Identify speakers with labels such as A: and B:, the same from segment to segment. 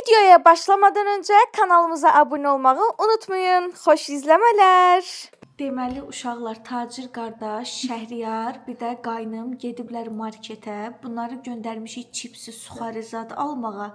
A: Videoya başlamadan öncə kanalımıza abunə olmağı unutmayın. Xoş izləmələr. Deməli uşaqlar Tacir qardaş, Şəhriyar, bir də qaynım gediblər marketə. Bunları göndərmişik çipsi, suxari zad almağa.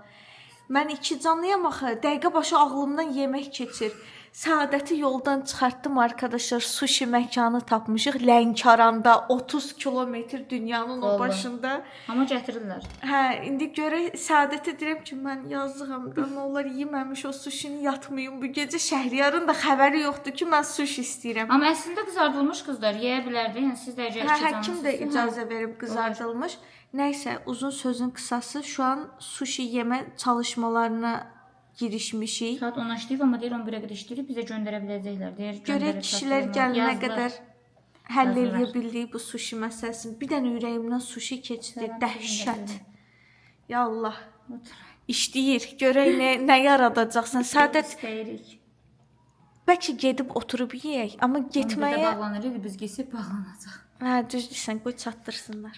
A: Mən iki canlıyam axı. Dəqiqə başı ağlımdan yemək keçir. Səadəti yoldan çıxartdım arkadaşlar. Sushi məkanı tapmışıq Lənkəranda, 30 kilometr dünyanın o başında.
B: Amma gətirirlər.
A: Hə, indi görək Səadətə deyirəm ki, mən yazığam da, nə olar yeməmiş o sushini yatmayım bu gecə. Şəhriyarın da xəbəri yoxdur ki, mən sushi istəyirəm.
B: Amma əslində qızardılmış qızlar yeyə bilərdi. Yəni siz də
A: Hə, həkim də icazə verib qızardılmış. Nəysə, uzun sözün qısası şu an sushi yemə çalışmalarına girişmişik.
B: Saat 10 işləyib, amma deyir 11-ə qədər işləyib, bizə göndərə biləcəklər. Deyir,
A: Görək kişilər gələnə qədər həll edə bildik bu sushi məsələsini. Bir dənə ürəyimdən sushi keçdi, dəhşət. Ya Allah. İşləyir. Görək nə yaradacaqsan. Səadət
B: istəyirik.
A: bəlkə gedib oturub yeyək, amma getməyə
B: bağlanırıq, biz keçib bağlanacaq.
A: Hə, düz deyirsən, qoy çatdırsınlar.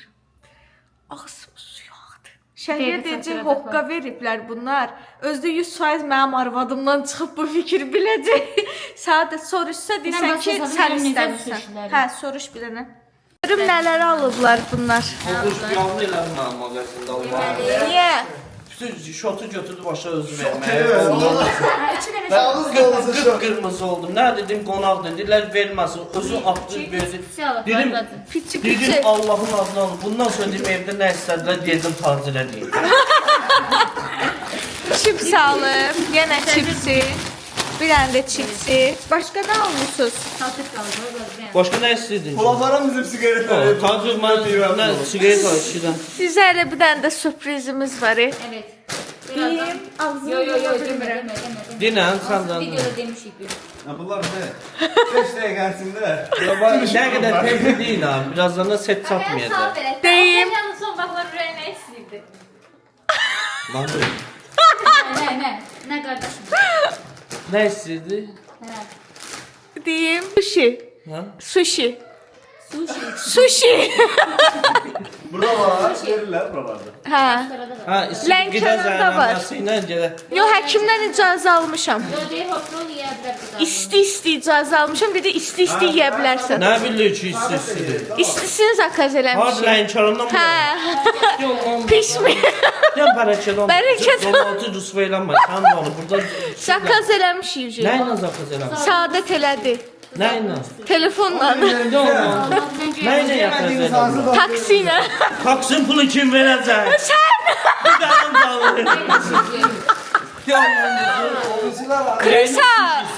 A: Ağzım su yağdı. Şəhərə deyəcək, hoqqa veriblər bunlar. Özdə 100% mənim arvadımdan çıxıb bu fikir biləcək. Səadət soruşsa deyirsən ki, sən istəmirsən. Hə, soruş bir dənə. Görüm nələri alıblar bunlar.
C: Qız yanlı elədim mənim mağazində almağı.
A: Niyə?
C: Bütün şotu götürdü başa özü verməyə. Qıpqırmızı oldum. Nə dedim, qonaq dedilər, verməsin. Özü atdı, verdi. Dedim,
A: Piçi.
C: Allahın adını alın. Bundan sonra dedim, evdə nə istədilər, dedim, Tacirə deyim.
A: Çips alıb, yenə çipsi. Bir dənə də çipsi. Başqa nə almışsınız?
C: Başqa nə istəyirdin?
D: Kulaklarım bizim sigaretler.
C: Tacir, mən sigaret var, işidən.
A: Sizə elə bir dənə də sürprizimiz var.
B: Evet.
A: Deyim, ağzını
B: Demirəm.
C: Dinən, sən də.
B: Videoda demişik biz.
D: Bunlar ne? 5 liraya gelsinler.
C: Nə qədər tezli deyil ha, birazdan da set çatmayacaq.
A: Deyim.
B: Yalnız son vaxtlar ürəyinə istəyirdi. Nə qardaşım?
C: Nə istəyirdi?
A: Deyim. Sushi.
C: Hə?
A: Sushi.
B: Sushi.
A: Sushi.
D: Burada var. Verirler buralarda.
A: Hə.
C: Hə,
A: Lənkəranda var.
C: ilə gələ.
A: Yox, həkimdən icazə almışam.
B: Deyir, hotdog yeyə bilər qızlar.
A: İsti icazə almışam. Dedi, isti yeyə bilərsən.
C: Nə bilir ki, istəyirdi?
A: İstisini zakaz
C: Harbi
A: eləmişim.
C: Lənkərandan mı?
A: Hə.
C: Yox,
A: Pişmir.
C: Sən bərəkədən.
A: Bərəkədən.
C: Domatı rüsva eləmə. Sən onu burada.
A: Zakaz eləmişik.
C: Nə ilə zakaz eləmə?
A: Səadət elədi.
C: Nə ilə?
A: Telefonla.
C: Yox. Nə ilə yapacaq eləmə?
A: Taksi ilə.
C: Taksim pulu kim verəcək?
A: Sən.
C: Bir dənə qalır.
A: Krisa.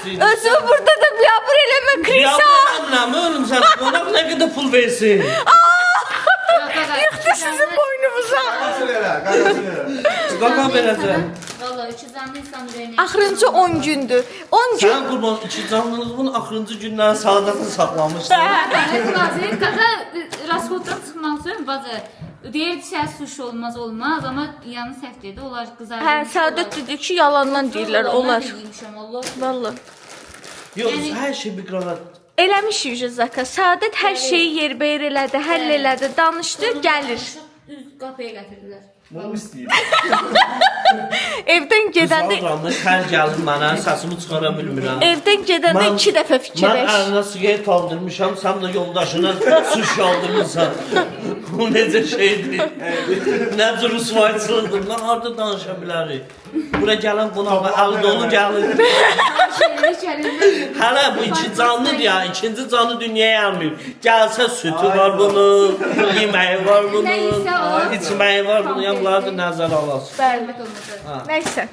A: Özümü burada da biabır eləmə Krisa.
C: Yapma, oğlum sən qonaq nə qədər pul versin?
A: Yıxdı sizin boynunuza.
C: Qaqa verəcək.
B: Valla 2 canlı insan ürəyinə.
A: Axırıncı 10 gündür. 10 gün.
C: Sən qurban iki canlılığın axırıncı günlərin saadətini saxlamışsan.
B: Bazı qaza rasxoddan çıxmaq üçün bazı deyirdi ki, sushi olmaz, amma yanı səhv dedi. Onlar qızarmış.
A: Hə, Səadət dedi ki, yalandan deyirlər, olar.
B: Allah.
A: Vallahi.
C: Yox, hər şey bir qıraat.
A: Eləmişik zakaz. Səadət hər şeyi yerbəyer elədi, həll elədi, danışdı, gəlir.
B: Düz qapıya gətirdilər.
D: Bunu isteyeyim.
A: Evdən gedəndə
C: Qızarmış, hər gəlir mənə, səsimi çıxara bilmirəm.
A: evdən gedəndə 2 dəfə
C: Mən
A: fikirləş.
C: əlinə sigaret aldırmışam, sən də yoldaşına sushi aldırmışsan. Bu necə şeydir? Nə cür rüsvayçılıqdır? Lan harada danışa bilərik? Bura gələn qonağa əli dolu gəlir. Hələ bu iki canlıdır ya, ikinci canlı dünyaya gəlməyib. Gəlsə sütü var bunun, yeməyi var bunun, içməyi var bunun, ya bunları da nəzərə alasın.
A: Bəli. Nəysə.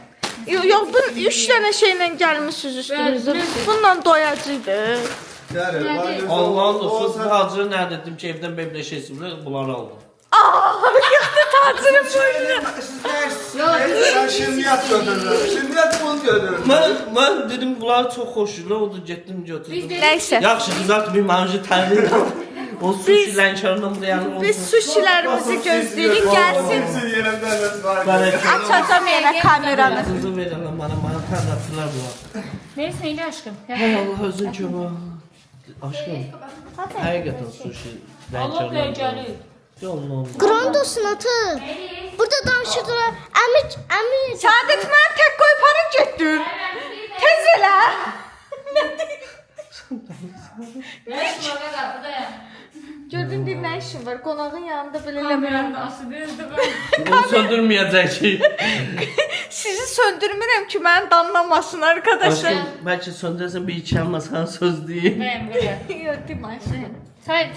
A: Yox, bu 3 dənə şeylə gəlmisiniz üstünüzə. Bununla doyacaqdır.
C: Allah'ın olsun, Tacirə nə dedim ki, evdən belə şey istəyirlər, bunları aldım.
A: Yıxdı Tacir'in boynunu.
D: Ben şimdiyat götürdüm. Şimdiyat bunu götürdüm.
C: Mən dedim, bunları çox xoşuyla oldu, getdim götürdüm.
A: Nəysə.
C: Yaxşı, qızart bir manjı tərli. O sushi Lənkərandan buraya olsun.
A: Biz sushilərimizi gözləyirik, gəlsin.
D: Hepsi yerimden nasıl var?
A: Açacağım yenə kameranı.
C: Qızı verirəm mənə tərləfçilər bunlar.
B: Verirsən elə aşkım.
C: Hay Allah, özün kömə. Aşkım, həqiqətən sushi Lənkərandan.
B: gəlir.
A: Qrandosun atı. Burada danışırdılar. Əmi. Səadət mən tək düşdün? Tez elə.
B: Şuraya qapıda ya.
A: Gördün bir nə işin var? Qonağın yanında belə
B: Kameranın
A: eləmirəm.
B: ası bezdi.
C: Bunu söndürməyəcək ki.
A: Sizi söndürmürəm ki, məni danlamasın arkadaşlar.
C: Bəlkə söndürəsən bir iki amma sana söz deyim.
B: Bəyəm, belə.
A: Yox, deməsin.
B: Say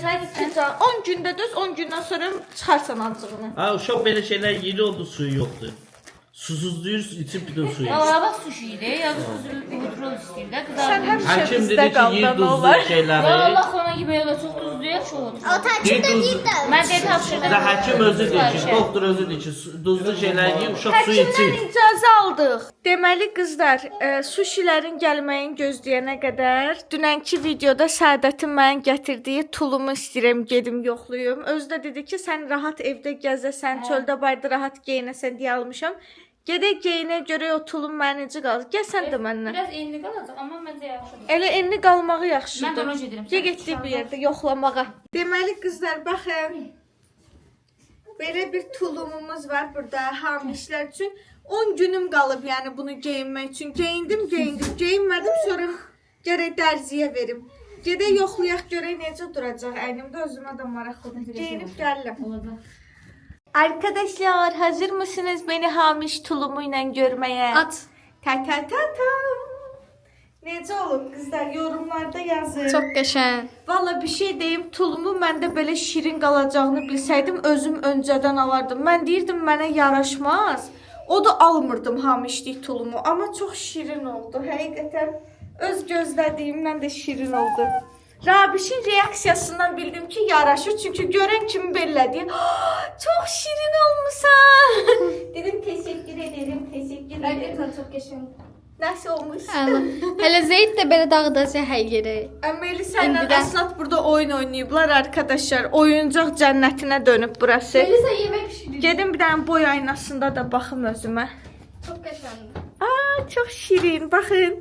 A: 10 gündə düz, 10 gündən sonra çıxarsan acığını.
C: Ha uşaq belə şeylər yeri oldu, suyu yoxdur. Susuzlayır, içib bir də suyu.
B: Valla bak sushi idi. Ya sushi kontrol istəyir də.
A: Sən həmişə
C: Həkim
A: bizdə
C: dedi ki,
A: qaldın,
C: yiyir duzlu
A: olar.
B: Ya
C: şeyləri.
B: Allah ona yemeği öyle çok tuzlu ya şu oldu.
C: Yiyir duzlu.
B: Ben de tapşırdım.
C: Və həkim özü deyir ki, doktor özü deyir ki, duzlu şeylər yiyir, uşaq su
A: Həkimdən
C: içir.
A: icazə aldıq. Deməli qızlar, suşilərin gəlməyini gözləyənə qədər dünənki videoda Səadətin mənə gətirdiyi tulumu istəyirəm gedim yoxlayım. Özü də dedi ki, sən rahat evdə gəzəsən, çöldə bayırda rahat geyinəsən deyə almışam. Gedək geyinə görə o tulum mənə necə qalır? Gəl sən də məndən.
B: Biraz enli qalacaq amma məncə yaxşıdır.
A: Elə enli qalmağı
B: Mən də
A: yaxşıdır.
B: onu gedirəm.
A: Gəl getdik bir yerdə yoxlamağa. Deməli qızlar, baxın. Belə bir tulumumuz var burada hamişlər üçün. 10 günüm qalıb, yəni bunu geyinmək üçün. Geyindim. Geyinmədim, sonra gərək dərziyə verim. Gedək yoxlayaq görək necə duracaq əynimdə, özümə də maraqlıdır. Geyinib gəlirəm.
B: Olacaq.
A: Arkadaşlar, hazır mısınız beni hamiş tulumu ilə görməyə?
E: At.
A: Ta. Necə olub qızlar, yorumlarda yazın.
E: Çok qəşəng.
A: Valla bir şey deyim, tulumu məndə belə şirin qalacağını bilsəydim özüm öncədən alardım. Mən deyirdim mənə yaraşmaz. O da almırdım hamişlik tulumu, amma çox şirin oldu. Həqiqətən öz gözlədiyimdən də şirin oldu. Rabişin reaksiyasından bildim ki yaraşır. Çünki görən kimi belə deyir. Çox şirin olmusan. Dedim teşekkür ederim.
E: Həqiqətən çox qəşəng.
A: Nasıl olmuş?
E: Hələ Zeyd də belə dağıdacaq hər yeri.
A: Melisa ilə
E: İndi də-
A: Əsnat burada oyun oynayıblar arkadaşlar. Oyuncaq cənnətinə dönüb burası.
E: Melisa yemək pişirir.
A: Gedim bir dənə boy aynasında da baxım özümə.
E: Çox qəşəngdir.
A: Aa, çox şirin. Baxın.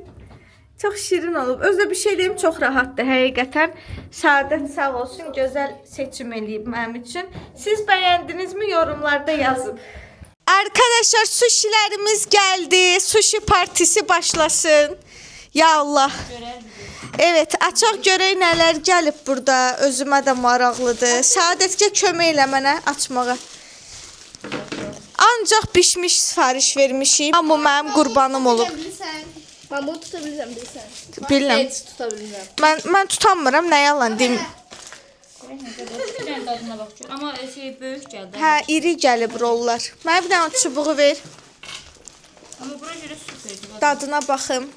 A: Çox şirin olub. Özdə bir şey deyim, çox rahatdır həqiqətən. Səadət sağ olsun, gözəl seçim eləyib mənim üçün. Siz bəyəndinizmi? Yorumlarda yazın. Arkadaşlar, suşilərimiz gəldi. Sushi partisi başlasın. Ya Allah. Evet, açaq görək nələr gəlib burada. Özümə də maraqlıdır. Səadətə kömək elə mənə açmağa. Ancaq bişmiş sifariş vermişik. Amma mənim qurbanım olub.
E: Mən bunu tuta bilirəm, bilirsən.
A: Bilirəm.
E: Heç tuta bilmirəm.
A: Mən tutanmıram, nə yalan deyim.
B: Bir dənə dadına bax. Amma şey böyük gəldi.
A: Hə, iri gəlib rollar. Mənə bir dənə çubuğu ver.
B: Amma bura görə süperdir.
A: Dadına baxım.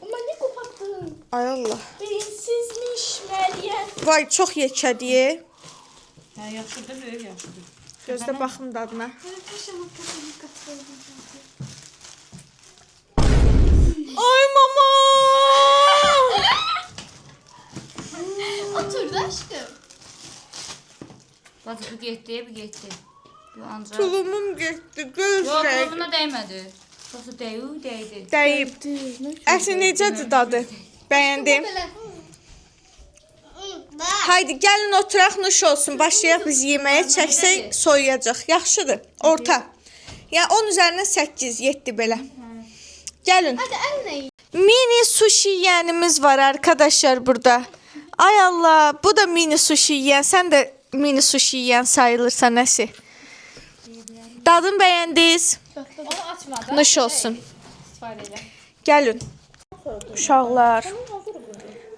E: Amma nə qopartdın?
A: Ay Allah.
E: Beyinsizmiş Məryəm.
A: Vay, çox yekədir.
B: Hə, yaxşıdır, böyük yaxşıdır.
A: Gözlə baxım dadına. Ay mama!
E: Otur da aşkım.
B: Bacı bu getdi, bu getdi. Bu ancaq.
A: Tulumum getdi,
B: Yox,
A: gözlə.
B: buna dəymədi. Yoxsa dəydi.
A: Dəyib. Əsl necədir dadı? Bəyəndim.
E: Belə.
A: Haydi gəlin oturaq, nuş olsun. Başlayaq biz yeməyə, çəksək soyuyacaq. Yaxşıdır. Orta. Ya 10 üzərinə 8, 7 belə. Gəlin.
E: Hadi əlinə yiyin.
A: Mini sushi yiyənimiz var arkadaşlar burada. Ay Allah, bu da mini sushi yiyən. Sən də mini sushi yiyən sayılırsan nəsi? Dadını bəyəndiniz?
E: Onu açmadan.
A: Nuş olsun.
E: İstifadə elə.
A: Gəlin. Uşaqlar.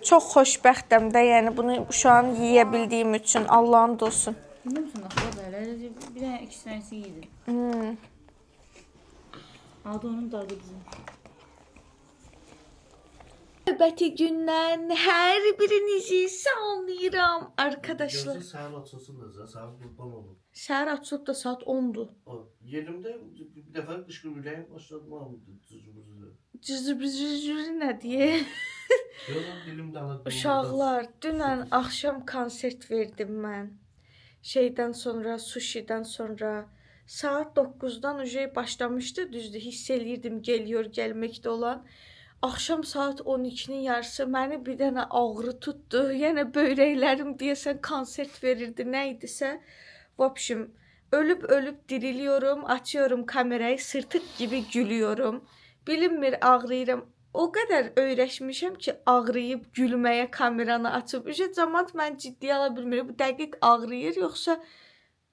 A: Çox xoşbəxtəm də, yəni bunu uşağın yeyə bildiyim üçün Allahın olsun.
B: Bilmirsən axı belə. Bir dənə iki dənəsi yedi. Adı onun dadı bizim.
A: Növbəti gündən hər birinizi salamlayıram arkadaşlar.
C: Səhər açılsın da, səhər qurban olun.
A: Səhər açılıb da saat 10-dur.
C: Yerimdə bir dəfə qışqırmaya başladım.
A: Cızır nə deyə?
C: Yox, dilim dağıldı.
A: Uşaqlar, dünən axşam konsert verdim mən. Şeydən sonra, sushidən sonra saat 9-dan uje başlamışdı, düzdür, hiss eləyirdim geliyor, gəlməkdə olan. Axşam saat 12-nin yarısı məni bir dənə ağrı tutdu. Yəni böyrəklərim deyəsən konsert verirdi, nə idisə. Vəbşim, ölüb diriliyorum, açıyorum kamerayı, sırtık gibi gülüyorum. Bilinmir, ağrıyıram. O qədər öyrəşmişəm ki, ağrıyıb gülməyə kameranı açıb. Cəmaət mən ciddi ala bilmirəm. Bu dəqiq ağrıyır, yoxsa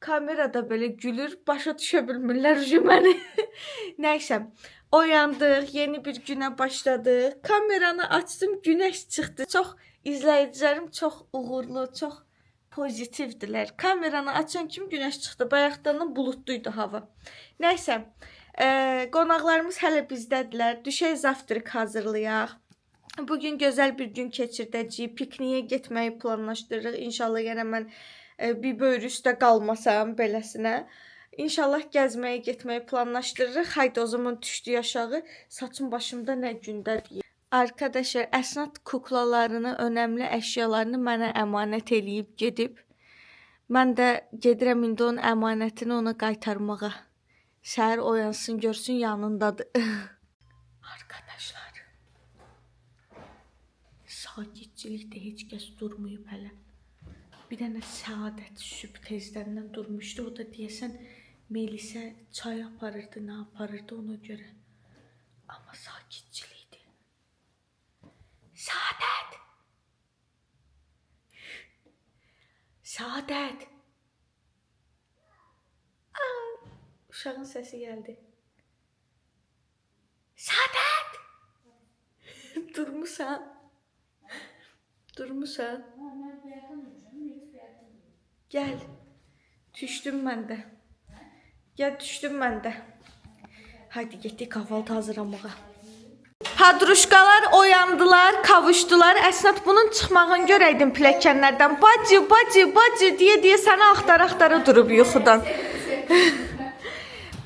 A: kamerada belə gülür, başa düşə bilmirlər məni. Nəysə, oyandıq, yeni bir günə başladıq. Kameranı açdım, günəş çıxdı. Çox izləyicilərim çox uğurlu, çox pozitivdilər. Kameranı açan kimi günəş çıxdı. Bayaqdan bulutluydu hava. Nəysə, qonaqlarımız hələ bizdədirlər. Düşək zavtrak hazırlayaq. Bugün gözəl bir gün keçirdəcəyik. Pikniyə getməyi planlaşdırırıq. İnşallah yenə mən bir böyrü üstə qalmasam beləsinə. İnşallah gəzməyə getməyi planlaşdırırıq. Haydi o zaman düşdük aşağı. Saçım başımda nə gündədir. Arkadaşlar, Əsnad kuklalarını, önəmli əşyalarını mənə əmanət eləyib gedib. Mən də gedirəm indi onun əmanətini ona qaytarmağa. Səhər oyansın, görsün yanındadır. Arkadaşlar, sakitçilikdə heç kəs durmayıb hələ. Bir dənə Səadət sübh tezdəndən durmuşdu. O da deyəsən Melisə çay aparırdı, nə aparırdı ona görə. Amma sakitçilikdir. Səadət! Səadət! Uşağın səsi gəldi. Səadət! Durmusan? Durmusan? Gəl. Düşdüm mən də. Gəl, düşdüm mən də. Haydi getdik kahvaltı hazırlamağa. Hadruşkalar oyandılar, kavuşdular. Əsnad bunun çıxmağını görəydin pilləkənlərdən. Bacı, bacı, bacı deyə səni axtara durub yuxudan.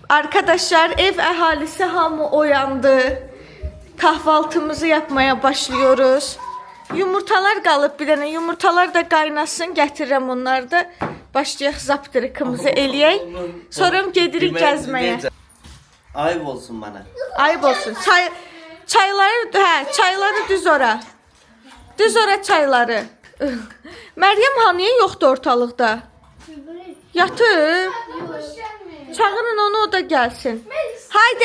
A: Arkadaşlar, ev əhalisi hamı oyandı. Kahvaltımızı yapmaya başlıyoruz. Yumurtalar qalıb bir dənə. Yumurtalar da qaynasın, gətirirəm onları da. Başlayaq zaptırıqımızı eləyək. Sonra gedirik gəzməyə.
C: Ayıb olsun mənə.
A: Ayıb olsun. Çayları düz ora. Düz ora çayları. Məryəm hanıya yoxdur ortalıqda? Yatıb. Çağırın onu, o da gəlsin. Haydi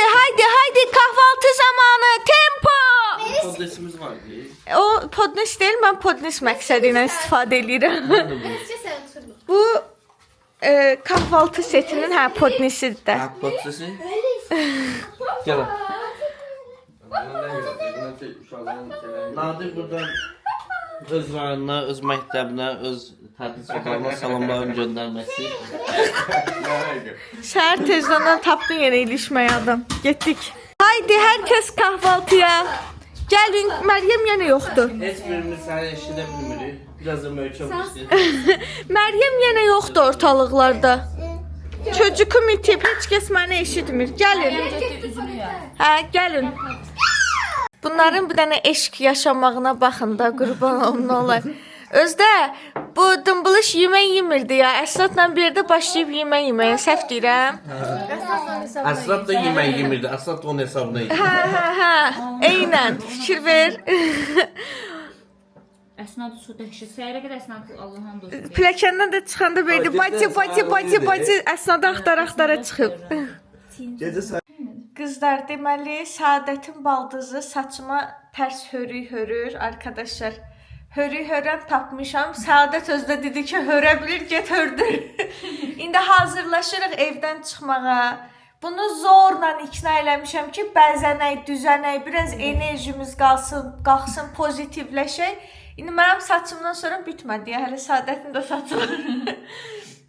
A: kahvaltı zamanı. Tempo.
C: Podnesimiz var değil.
A: O podnes deyil, mən podnes məqsədi ilə istifadə edirəm. Bu kahvaltı setinin podnesidir də.
C: Podnesi. Gel. Nadir buradan öz rayonuna, öz məktəbinə, öz tədris otağına salamlarını göndərməsi.
A: Səhər tezdən tapdın yenə ilişməyə adam. Getdik. Haydi, hər kəs kahvaltıya. Gəlin, Məryəm yenə yoxdur.
C: Heç birimiz səni eşidə bilmirik. Biraz da möhkəm
A: Məryəm yenə yoxdur ortalıqlarda. Çocukum itib, heç kəs məni eşitmir. Gəlin. Gəlin. Bunların bir dənə eşq yaşamağına baxın da, qurban olun olar. Özdə bu dımbılış yemək yemirdi ya. Əsnadla bir yerdə başlayıb yemək yeməyə. Səhv deyirəm.
C: Əsnad da yemək yemirdi. Əsnad onun hesabına yedi.
A: Eynən. Fikir ver.
B: Əsnad su dəhşət. Səhərə qədər Əsnad Allahın dostu.
A: Pilləkəndən də çıxanda verdi. Bacı. Əsnadı axtara çıxıb. Qızlar, deməli, Səadətin baldızı saçıma tərs hörür arkadaşlar. Hörən tapmışam. Səadət özdə dedi ki, hörə bilir, get hördür. İndi hazırlaşırıq evdən çıxmağa. Bunu zorla ikna eləmişəm ki, bəzənək, düzənək, biraz enerjimiz qalxsın, pozitivləşək. İndi mənim saçımdan sonra bitmədi. Hələ Səadətin də saçı var.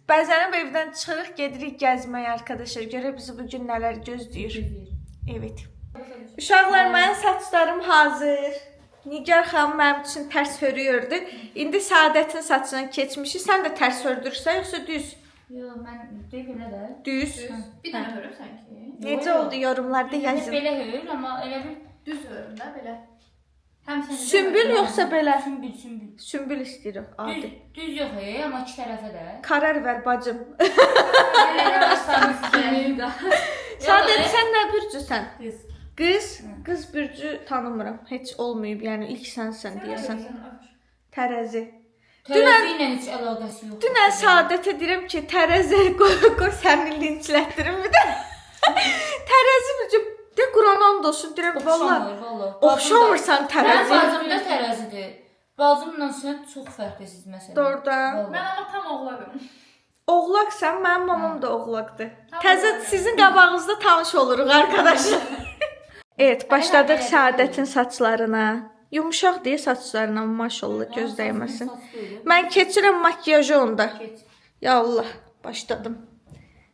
A: Bəzənib evdən çıxırıq, gedirik gəzməyə arkadaşlar. Görə bizi bugün nələr gözləyir. Evet. Uşaqlar, mənim saçlarım hazır. Nigar xanım mənim üçün tərs hörüyürdü. İndi Səadətin saçına keçmişik. Sən də tərs hördürsən, yoxsa düz?
B: Yox, mən belə də.
A: Düz.
E: Bir dənə hörüm sanki.
A: Necə oldu yorumlarda yazın.
B: Belə hör, amma elə bir
E: Düz hörüm də belə.
A: Sümbül yoxsa belə?
B: Sümbül.
A: Sümbül istəyirəm, adi.
B: Düz yox, amma iki tərəfə də.
A: Karar ver bacım.
B: Elə başlarınız kimi.
A: Səadət, sən nə bürcüsən?
B: Qız.
A: Qız bürcü tanımıram. Heç olmayıb, yəni ilk sənsən deyəsən. Tərəzi.
B: Tərəzi ilə heç əlaqəsi yox.
A: Dünən Səadətə deyirəm ki, tərəzi qoy səni linçlətdirim bir də. Tərəzi bürcü, de Quran and olsun deyirəm valla.
B: Oxşamır, valla.
A: Oxşamırsan
B: Mənim
A: tərəzi.
B: bacım da tərəzidir. Bacımla sən çox fərqlisiz məsələn.
A: Doğrudan.
B: Vallahi.
E: Mən amma tam oğlaqım.
A: Oğlaqsan, mənim mamam da oğlaqdır. Təzə sizin qabağınızda tanış oluruq arkadaşlar. Evet, başladıq Səadətin saçlarına. Yumuşaq deyə saçlarına maşallah göz dəyməsin. Mən keçirəm makyajı onda. Ya Allah, başladım.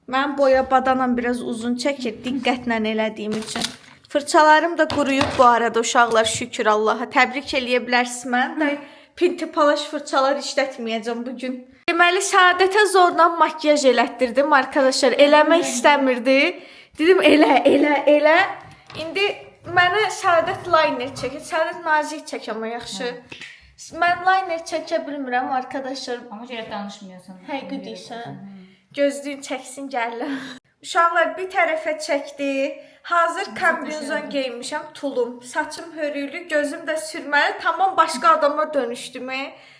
A: Mən boya badanan biraz uzun çəkir, diqqətlə elədiyim üçün. Fırçalarım da quruyub bu arada uşaqlar, şükür Allaha. Təbrik eləyə bilərsiniz mən də pinti palaş fırçalar işlətməyəcəm bugün. Deməli, Səadətə zorla makyaj elətdirdim arkadaşlar. Eləmək istəmirdi. Dedim elə. İndi mənə Səadət liner çəkir. Səadət nazik çək amma yaxşı. Mən liner çəkə bilmirəm arkadaşlar.
B: Amma görə danışmıyorsan.
A: Həqiqi deyirsən. Gözlüyün çəksin gəllər. Uşaqlar bir tərəfə çəkdi. Hazır kombinezon geyinmişəm, tulum. Saçım hörüklü, gözüm də sürməli. Tamam başqa adama dönüşdüm.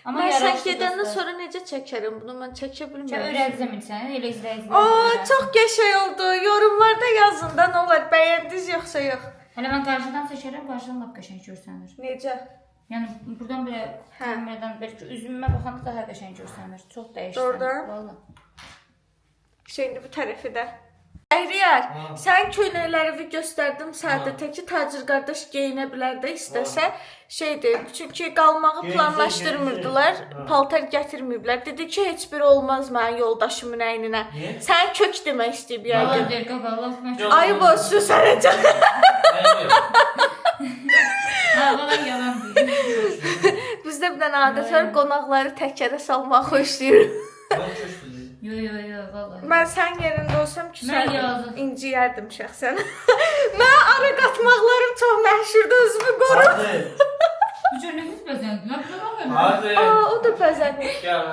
B: Amma
A: Mən sən
B: yaraşdı
A: gedəndən
B: dostlar.
A: sonra necə çəkərəm bunu? Mən çəkə bilmirəm.
B: Öyrədzəm sən, elə izləyicilər.
A: Aa, çox qəşəng oldu. Yorumlarda yazın da nə olar, bəyəndiniz yoxsa yox?
B: Hələ mən qarşıdan çəkərəm, qarşıdan lap qəşəng görsənir.
A: Necə?
B: Yəni buradan belə kameradan bəlkə üzümə baxanda daha qəşəng görsənir. Çox dəyişir.
A: Doğrudan.
B: Valla.
A: Şimdi bu tərəfi də. Əhriyar, sən köynəkləri göstərdim Səadətə ki, tacir qardaş geyinə bilər də istəsə şeydir. Çünki qalmağı planlaşdırmırdılar, paltar gətirməyiblər. Dedi ki, heç biri olmaz mənim yoldaşımın əyninə. Sən kök demək istəyib
B: Valla
A: yəqin.
B: deyir, valla mən çox...
A: Ayıb olsun sənə can.
B: Ha, valla yalan deyir.
A: Bizdə bir dənə adət var, qonaqları təkərə salmaq xoşlayır.
B: Yo, valla.
A: Mən sən yerində olsam ki,
B: Mən
A: sən
B: yazıq.
A: inciyərdim şəxsən. Mən ara qatmaqlarım çox məşhurdur, özümü qorum.
B: Bu cür nefis bəzəndi. Nə bilməm.
C: Hadi.
A: Aa, o da bəzənir.
C: Gel.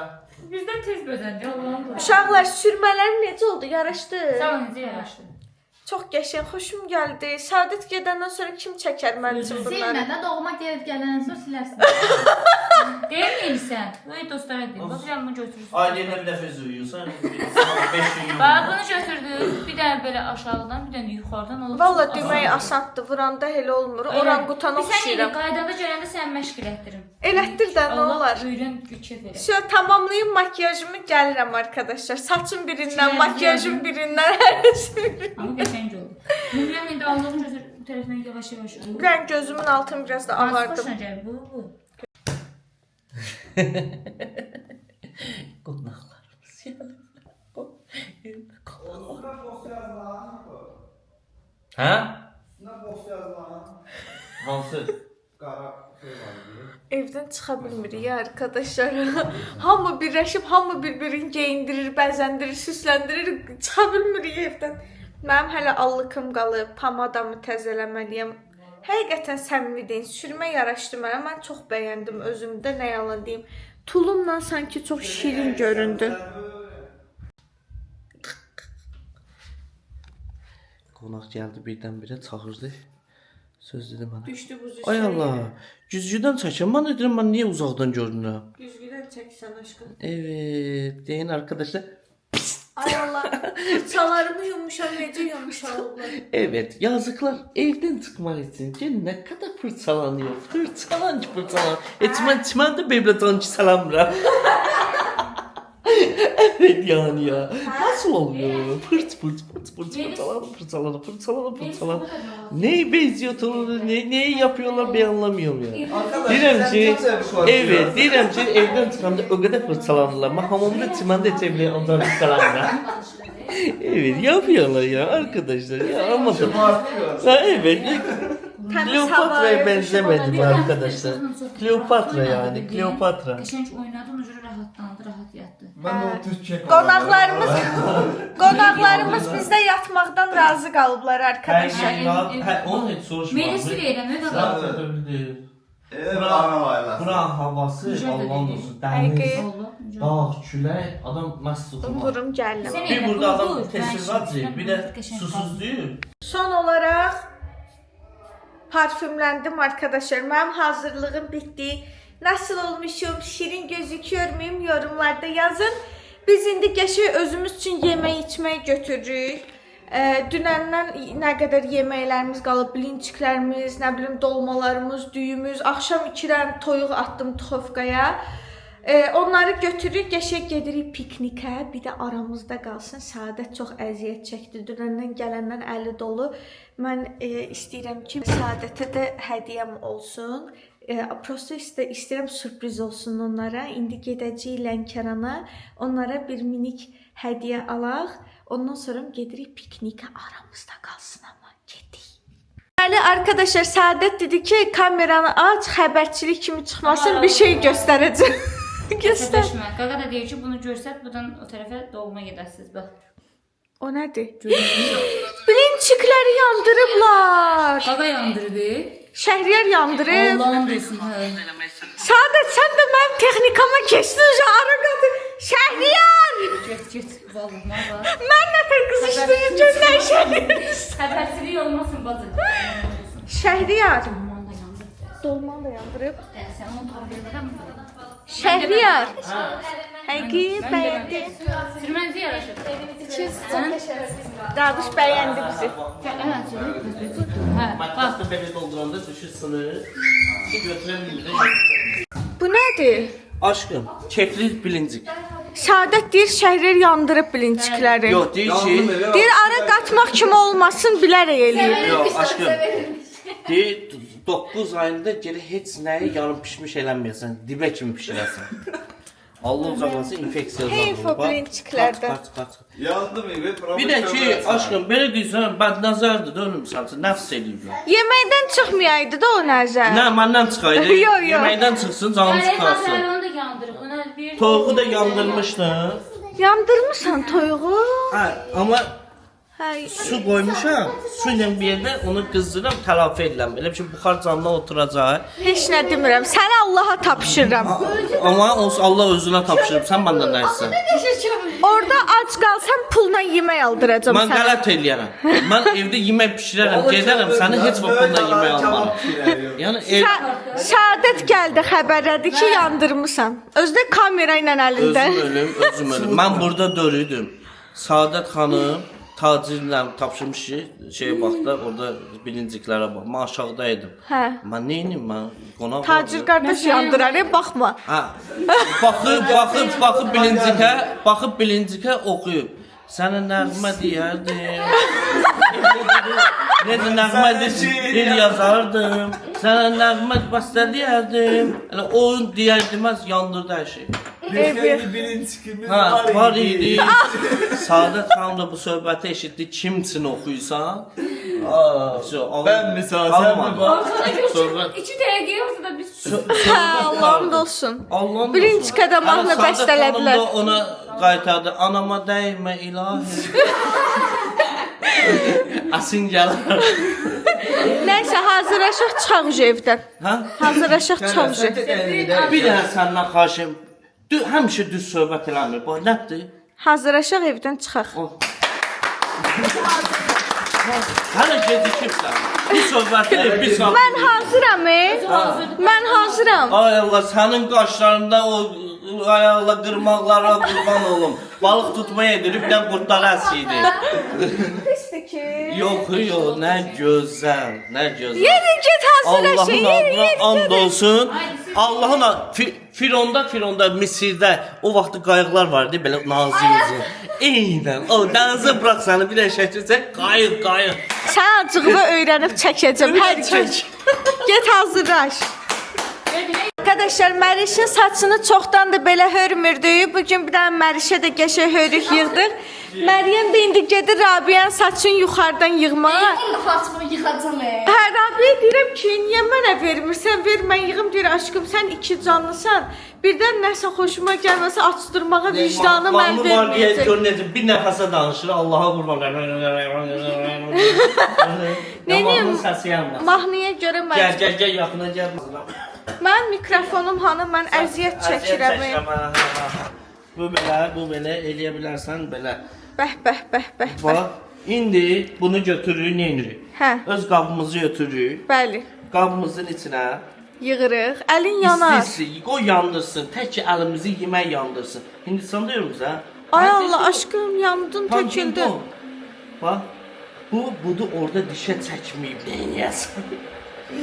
B: Bizdən tez bəzəndi. Allah'ım.
A: Uşaqlar, sürmələr necə oldu? Yaraşdı.
B: Sağ ol, necə yaraşdı.
A: Çox qəşəng, xoşum gəldi. Səadət gedəndən sonra kim çəkər mənim üçün bunları?
E: Silmə də doğma gəlib gələndən sonra silərsən.
B: Deyirsən. Vay dostlara deyim. Bax yanıma götürürsün.
C: Ailene bir nefes uyuyorsan. 5 gün.
B: Bax bunu götürdük. Bir dənə belə aşağıdan, bir dənə yuxarıdan olub.
A: Valla demək asandır, vuranda elə olmur. Orangutana
B: Sən elə
A: oxşayıram.
B: qaydada görəndə sən məşq elətdirim.
A: Elətdir də, nə olar?
B: Öyrən gücə verə.
A: Şu tamamlayım makyajımı, gəlirəm arkadaşlar. Saçım birindən,
B: Şöyle
A: makyajım
B: geldim.
A: birindən, hərəsi birindən.
B: Amma qəşəng oldu. Mühüm indi aldığım götür bu tərəfindən yavaş-yavaş.
A: Ben gözümün altını biraz da ağardım.
B: Başına gəl bu.
C: Qonaqlarımız yəni. Hə?
D: Ne boş yazılan?
C: Hansı?
D: Qara şey var idi.
A: Evdən çıxa bilmirik ya arkadaşlar. Hamı birləşib, hamı bir-birini geyindirir, bəzəndirir, süsləndirir. Çıxa bilmirik evdən. Mənim hələ allıkım qalıb, pamadamı təzələməliyəm. Həqiqətən səmimi deyin, sürmə yaraşdı mənə. Mən çox bəyəndim özümdə, nə yalan deyim. Tulumla sanki çox şirin göründü.
C: Qonaq gəldi birdən-birə çağırdı. Söz dedi mənə.
A: Düşdü buz
C: Ay Allah, güzgüdən çəkəm. Mən edirəm, mən niyə uzaqdan görünürəm?
A: Güzgüdən çəksən aşkım.
C: Evet, deyin arkadaşlar.
A: Ay Allah, fırçalarımı yumuşam, necə yumuşalıblar.
C: Evet, yazıklar evdən çıxmaq üçün ki, nə qədər fırçalanıyor. Fırçalan ki, fırçalan. Mən də beblədan ki, salamıram. Evet yani ya. Nasıl oluyor? Fırçalanır. Neyi benziyor, neyi yapıyorlar ben anlamıyorum ya.
D: Arkadaş,
C: Deyirəm
D: sen
C: ki,
D: çok sevmiş var.
C: evet, deyirəm ki, evdən çıxanda o qədər fırçalanırlar. Mən hamamda çimende çevreye ondan fırçalanırlar. Evet, yapıyorlar ya arkadaşlar. Ya anladım.
D: Artıyor.
C: Ha, evet.
A: Temiz
C: Kleopatra'ya
A: hava,
C: benzemedim arkadaşlar. Kleopatra yani,
B: Oynadı
C: Kleopatra.
B: Qəşəng oynadı, ona görə rahatlandı, rahat yatdı.
D: Ben de o Türkçe
A: Qonaqlarımız bizdə yatmaqdan razı qalıblar arkadaşlar.
C: Onu hiç soruşmadım.
B: Meyvesi verirəm, öyle
C: Zaten
B: da.
C: öyle.
D: Evet, bana var.
C: Buranın havası,
B: Güzel de
C: Allah'ın
B: değil.
C: olsun, dəniz,
B: Allah.
C: dağ, külək, adam məhz tutulmaz.
A: Umurum gəldim.
B: Sən
C: Bir
B: elə
C: burada adam
B: dur,
C: tesirvatçı,
B: mən
C: bir də
B: qəşəng
C: susuz deyil.
A: Son olaraq parfümləndim arkadaşlar. Mənim hazırlığım bitdi. Nasıl olmuşum, şirin gözüküyor muyum yorumlarda yazın. Biz indi qəşəng özümüz üçün yemək içmək götürürük. Dünəndən nə qədər yeməklərimiz qalıb, blinçiklərimiz, nə bilim dolmalarımız, düyümüz, axşam 2-dən toyuq atdım duxovkaya. Onları götürürük, qəşəng gedirik piknikə. Bir də aramızda qalsın. Səadət çox əziyyət çəkdi. Dünəndən gələndən əli dolu. Mən istəyirəm ki, Səadətə də hədiyyəm olsun. Prosto istəyirəm sürpriz olsun onlara. İndi gedəcəyik Lənkərana. Onlara bir minik hədiyyə alaq. Ondan sonra gedirik piknikə, aramızda qalsın amma. Gedik. Bəli, arkadaşlar, Səadət dedi ki, kameranı aç, xəbərçilik kimi çıxmasın, bir şey göstərəcəm. Göstər.
B: Əsəbləşmə. Qaqa da deyir ki, bunu görsət, buradan o tərəfə doğma gedəsiniz, bax.
A: O nədir? Blinçikləri yandırıblar.
B: Qaqa yandırdı.
A: Şəhriyar yandırıb.
B: Allah'ın desin, hə.
A: Səadət, sən də mənim texnikama keçdin, ara qatı. Şəhriyar!
B: Get, vallahi, vallahi.
A: Mən nə tər qızışdırıb göndər Şəhriyar.
B: Xəbərçilik olmasın, bacı.
A: Şəhriyar.
B: Aman da yandırdı.
A: Dolman da yandırıb.
B: Sən onu tarbiyyədə mi?
A: Şəhriyar. Həqiqi bəyəndi.
B: Sürmənci yaraşır.
A: Davuş bəyəndi bizi.
B: Hə,
C: Bak
B: bax.
C: pasta bebek dolduranda düşür sınır. Götürebiliriz.
A: Bu nədir?
C: Aşkım, kefli bilincik.
A: Səadət deyir, Şəhriyar yandırıb blinçikləri.
C: Yok değil ki.
A: Deyir, ara qatmaq kimi olmasın, bilərək eləyir.
C: Yok aşkım. Değil 9 ayında geri heç nəyi yarım pişmiş eləməyəsən. Dibə kimi pişirəsən. Allah uzaqlasın infeksiya
A: Hey,
C: zamanı.
A: blinçiklərdən.
C: Kaç.
D: Yandım evi.
C: Bir də ki, aşkım, belə deyirsən, bədnəzərdir də önüm sansı, nəfs eləyiblər.
A: Yeməkdən çıxmayaydı da o nəzər.
C: Nə, məndən çıxaydı,
A: Yo, yo.
C: yeməkdən çıxsın, canım çıxarsın.
B: Onu da yandırıb. Ona bir
C: Toyuğu da yandırmışdım.
A: Yandırmısan toyuğu?
C: Hə, amma
A: Hə.
C: su qoymuşam, su ilə bir yerdə onu qızdırıram, tələfi edirəm. Elə bir şey buxar canına oturacaq.
A: Heç nə demirəm. Səni Allaha tapşırıram.
C: Amma Allah özünə tapşırıb, sən məndən nə istəyirsən?
A: Orada ac qalsan pulla yemək aldıracam
C: Mən
A: sənə.
C: qələt eləyərəm. Mən evdə yemək bişirərəm, gedərəm, səni heç vaxt bundan yemək almaram. Yəni ev
A: Səadət gəldi, xəbərlədi ki, yandırmısan. Özdə kamera ilə əlində.
C: özüm ölüm. Mən burada dörüydüm. Saadət xanım tacirlə tapşırmış ki, şeyə baxdı, orada bilinciklərə bax. Mən aşağıdaydım.
A: Hə.
C: Mən neynim mən? Qonaq.
A: Tacir qardaş yandırar, baxma.
C: Hə. Baxıb bilincikə oxuyub. Sənə nəğmə deyərdim. Necə nəğmə deyir yazardım. Sənə nəğmə bəstələyərdim. Elə oyun deyərdiməz yandırdı hər şey.
D: Bir xeyli bilinçikimiz
C: Ha, var idi. Saadət xanım da bu söhbəti eşitdi. Kim üçün oxuyursan?
D: Ben misal, sen mi bak?
C: Söhbət.
B: 2 dəqiqə yoxsa da biz
A: Hə, Allah'ım da olsun.
C: Allah'ım
A: Birinçikədə mahnı bəstələdilər.
C: Ona qaytardı. Anama dəymə ilahi. Asin gələr.
A: Nəysə, hazırlaşaq çıxaq evdən.
C: Hə?
A: Hazırlaşaq çıxaq.
C: Bir dənə səndən xahişim. Həmişə düz söhbət eləmir. Bu nədir?
A: Hazırlaşaq evdən çıxaq.
C: Hələ gecikibsən. Bu söhbəti bir saat.
A: Mən hazıram. Mən hazıram.
C: Ay Allah, sənin qaşlarında o ay Allah qırmaqlara qurban olum. Balıq tutmaya edilib bir dənə qurtlar əsiydi.
A: Pisdir ki.
C: Yox, nə gözəl, nə gözəl.
A: Yeri get hazırlaşın.
C: Allahın adına and olsun. Allahın Fironda, Misirdə o vaxtı qayıqlar var idi, belə nazik. Eynən, o dənizə bıraq səni bir də şəkil çək, qayıq.
A: Sən acığını öyrənib çəkəcəm hər gün. Get hazırlaş. Arkadaşlar, Mərişin saçını çoxdan da belə hörmürdük. Bugün bir dənə Mərişə də qəşəng hörük yığdıq. Məryəm də indi gedir Rabiyyənin saçını yuxarıdan yığmağa.
E: Fatma yıxacam.
A: Hə, Rabiyyə deyirəm ki, niyə mənə vermirsən? Ver, mən yığım. Deyir, aşkım, sən iki canlısan. Birdən nəsə xoşuma gəlməsə açdırmağa vicdanı mən verməyəcək.
C: Gör necə bir nəfəsə danışır, Allaha qurban.
A: Neyim?
C: Səsi yanmaz.
A: Mahnıya görə mən...
C: Gəl, yaxına gəl.
A: Mən mikrofonum hanı, mən əziyyət çəkirəm.
C: Bu belə eləyə bilərsən belə.
A: Bəh.
C: Bax, indi bunu götürürük, nə edirik?
A: Hə.
C: Öz qabımızı götürürük.
A: Bəli.
C: Qabımızın içinə
A: Yığırıq. Əlin yanar.
C: İsti, qoy yandırsın. Tək ki əlimizi yemək yandırsın. Hindistanda yiyoruz ha.
A: Ay Allah, aşkım, yandım, töküldü.
C: Bax, Budu orada dişə çəkməyib. Neyniyəsən?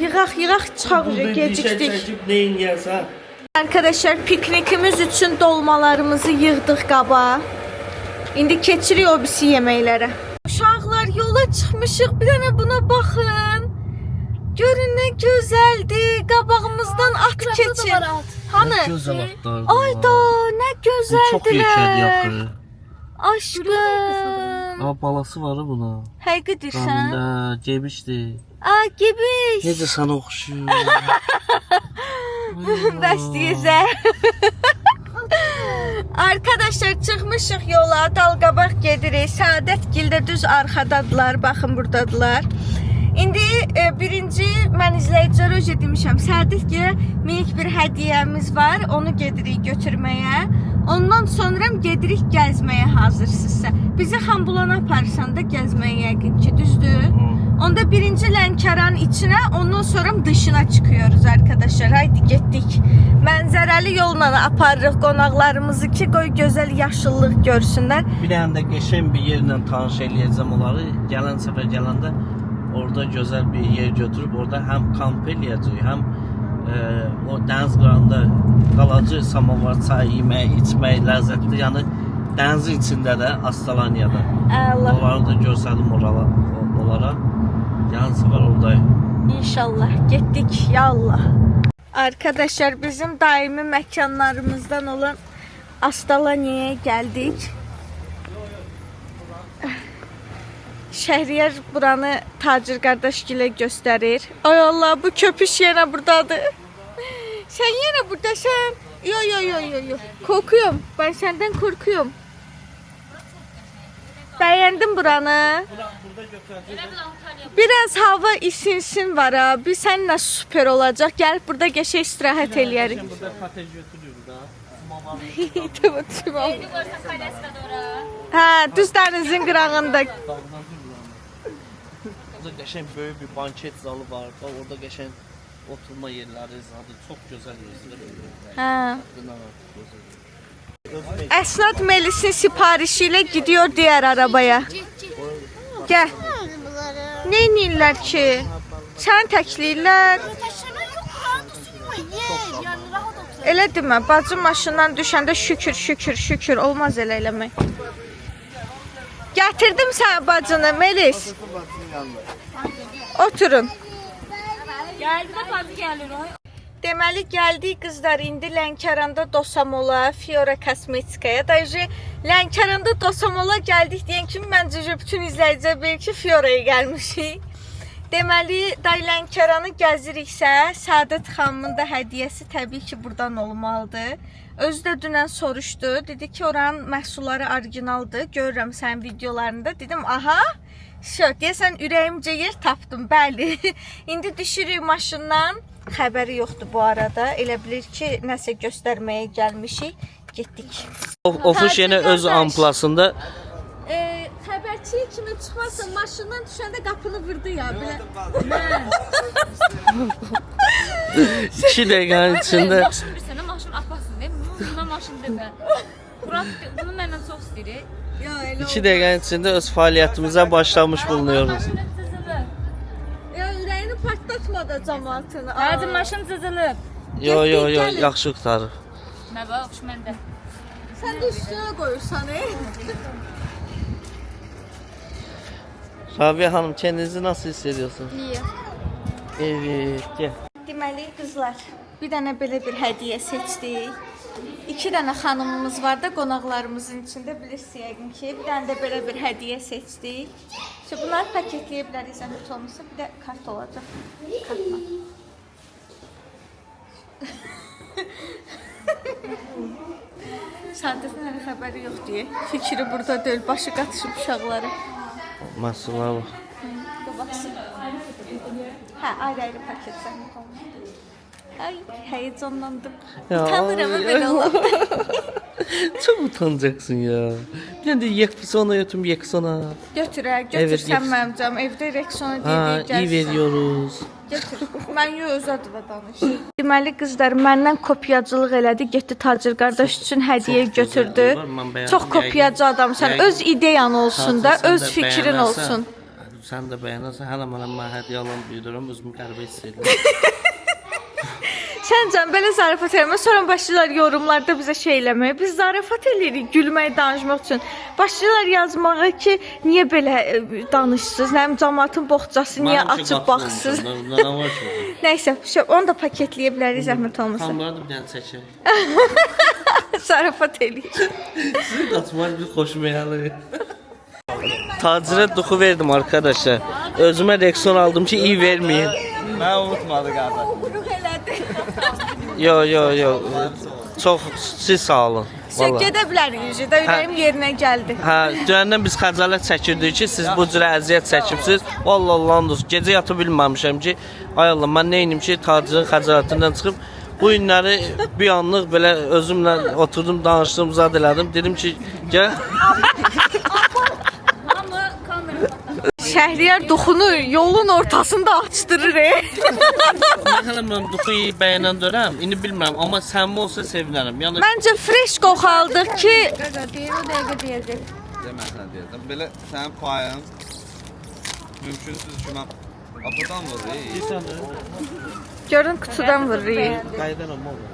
A: Yığaq çıxaq
C: Dişə
A: gecikdik.
C: çəkib neyniyəsən?
A: Arkadaşlar piknikimiz üçün dolmalarımızı yığdıq qaba. İndi keçirik o birisi yeməklərə. Uşaqlar yola çıxmışıq. Bir dənə buna baxın. Görün nə gözəldir. Qabağımızdan at keçir. Hani?
C: Gözəl atlar.
A: Ayda nə
C: Çox yekədi
A: gözəldilər.
C: yaxı.
A: Aşkım.
C: Aa, balası var buna.
A: Həqiqi deyirsən?
C: Qanında gebişdir.
A: Aa gibiş.
C: Necə sana oxşuyur.
A: Bəs deyirsən. Arkadaşlar çıxmışıq yola, dalqabaq gedirik. Səadətgil də düz arxadadılar, baxın buradadılar. İndi birinci mən izləyicilərə öncə demişəm, Səadətgilə minik bir hədiyyəmiz var, onu gedirik götürməyə. Ondan sonra gedirik gəzməyə hazırsınızsa. Bizi Xambulana aparırsan da gəzməyə yəqin ki, düzdür? Onda birinci Lənkəran içinə, ondan sonra dışına çıxıyoruz arkadaşlar. Haydi getdik. Mənzərəli yolla aparırıq qonaqlarımızı ki, qoy gözəl yaşıllıq görsünlər.
C: Bir dənə də qəşəng bir yerlə tanış eləyəcəm onları. Gələn səfər gələndə orada gözəl bir yer götürüb orada həm kamp eləyəcəyik, həm o dəniz qırağında qalacaq, samavar, çay yemək, içmək ləzzətli. Yəni dənizin içində də Astalaniyada.
A: Allah.
C: Onları da görsəlim onlara. Gələn səfər oradayım.
A: İnşallah getdik ya Allah. Arkadaşlar bizim daimi məkanlarımızdan olan Astalaniyaya gəldik. Şəhriyar buranı tacir qardaşgilə göstərir. Ay Allah, bu köpüş yenə buradadır. Sən yenə buradasan. Yo. Korkuyorum. Ben senden korkuyorum. Beğendin buranı. Biraz hava isinsin var ha. Bir seninle süper olacak. Gel burada geçe istirahat eləyərik.
C: Burada kotej götürüyoruz da.
A: Tamam. Ha, düz dənizin qırağında.
C: Burada qəşəng böyük bir banket zalı var. Orada qəşəng oturma yerləri zadı çox gözəl yerdir.
A: Ha. Əsnad Melis'in siparişi ilə gidiyor diğer arabaya. Gel. Ne inirlər ki? Sən təkləyirlər. Elə demə, bacım maşından düşəndə şükür, olmaz elə eləmək. Gətirdim sənə bacını, Melis. Oturun.
B: Gəldi də bacı gəlir o.
A: Deməli gəldik qızlar, indi Lənkəranda Dosamola, Fiora Kosmetikaya. Dayıcı Lənkəranda Dosamola gəldik deyən kimi məncə bütün izləyicilər bilir ki, Fioraya gəlmişik. Deməli, day Lənkəranı gəziriksə, Səadət xanımın da hədiyyəsi təbii ki, buradan olmalıdır. Özü də dünən soruşdu, dedi ki, oranın məhsulları orijinaldır. Görürəm sənin videolarında. Dedim, aha, deyəsən ürəyimcə yer tapdım, bəli. İndi düşürük maşından. Xəbəri yoxdur bu arada. Elə bilir ki, nəsə göstərməyə gəlmişik. Getdik.
C: Ofuş yenə öz amplasında.
A: Xəbərçi kimi çıxmasın, maşından düşəndə qapını vurdu ya.
C: 2 dəqiqənin içində.
B: Maşın bir sənə maşın apasın deyim. Buna maşın demə. Bunu məndən çox istəyirik.
C: 2 dəqiqənin içində öz fəaliyyətimizə başlamış bulunuyoruz.
A: Ya ürəyini partlatma da cəmaatını.
B: Hadi maşın cızılıb.
C: Yo, yaxşı qurtarır.
B: Nə bax, xoş məndə.
A: Sən də üstünə qoyursan,
C: Rabia Hanım, kendinizi nasıl hissediyorsunuz?
A: İyi.
C: Evet, gel.
A: Deməli qızlar, bir dənə belə bir hədiyyə seçdik. 2 dənə xanımımız var da qonaqlarımızın içində, bilirsiniz yəqin ki, bir dənə də belə bir hədiyyə seçdik. İşte bunları paketləyə bilərik, zəhmət olmasa, bir də kart olacaq. Kartla. Səadətin hələ xəbəri yox deyə. Fikri burada deyil, başı qatışıb uşaqları.
C: Məhsullar var.
A: Baxsın. Hə, ayrı-ayrı paket zəhmət olmasa. Ay, heyecanlandım. Utanırım belə olanda.
C: Çok utanacaksın ya. Bir de Rexona götürüm Rexona.
A: Götürsən mənim canım. Evdə Rexona
C: Ha,
A: dedik,
C: iyi veriyoruz.
A: Götür. Mən yo öz adıma danışım. Deməli qızlar məndən kopyacılıq elədi, getdi tacir qardaş üçün hədiyyə
C: Çox gözəl
A: götürdü.
C: var, mən bəyəndim.
A: Çox kopyacı adamsan.
C: Yəqin-
A: Öz ideyan olsun da,
C: Tacir, sən
A: öz
C: də
A: fikrin
C: bəyənərsən,
A: olsun.
C: sən də bəyənərsən, hələ mən hədiyyə alan bildirəm, özümü qəribə hiss edirəm.
A: Səncən belə zarafat eləmə, sonra başlayırlar yorumlarda bizə şey eləməyə. Biz zarafat eləyirik, gülmək, danışmaq üçün. Başlayırlar yazmağa ki, niyə belə danışsınız, nəm cəmaatın boğçası niyə açıb baxsınız. Nəysə, onu da paketləyə bilərik, zəhmət olmasa.
C: Kamera da bir dənə çəkək.
A: Zarafat eləyir.
C: Sizin qaçmaq bir xoşuma gəlir. Tacirə duxu verdim arkadaşlar. Özümə Rexon aldım ki, iyi verməyin.
D: Mən unutmadı qardaş.
C: Yo. Çox siz sağ olun.
A: Şey, gedə bilərik, də ürəyim yerinə gəldi.
C: Hə, dünəndən biz xəcalət çəkirdik ki, siz bu cürə əziyyət çəkibsiz. Vallahi gecə yata bilməmişəm ki, ay Allah, mən nə edim ki, tacirin xəcalətиndən çıxıb bu günləri bir anlıq belə özümlə oturdum, danışdım, zad elədim. Dedim ki, gəl.
A: Şəhriyar duxunu yolun ortasında açdırır.
C: Mən duxu bəyənən dörəm, indi bilmirəm, amma səmimi olsa sevinərəm. Yəni
A: Məncə fresh qoxaldıq ki,
E: Deyir, o dəqiqə deyəcək.
D: Deməsən deyəcəm. Belə sənin payın mümkünsüz ki, mən apadan vurur.
A: görün qutudan vurur.
C: qaydaram oğlum.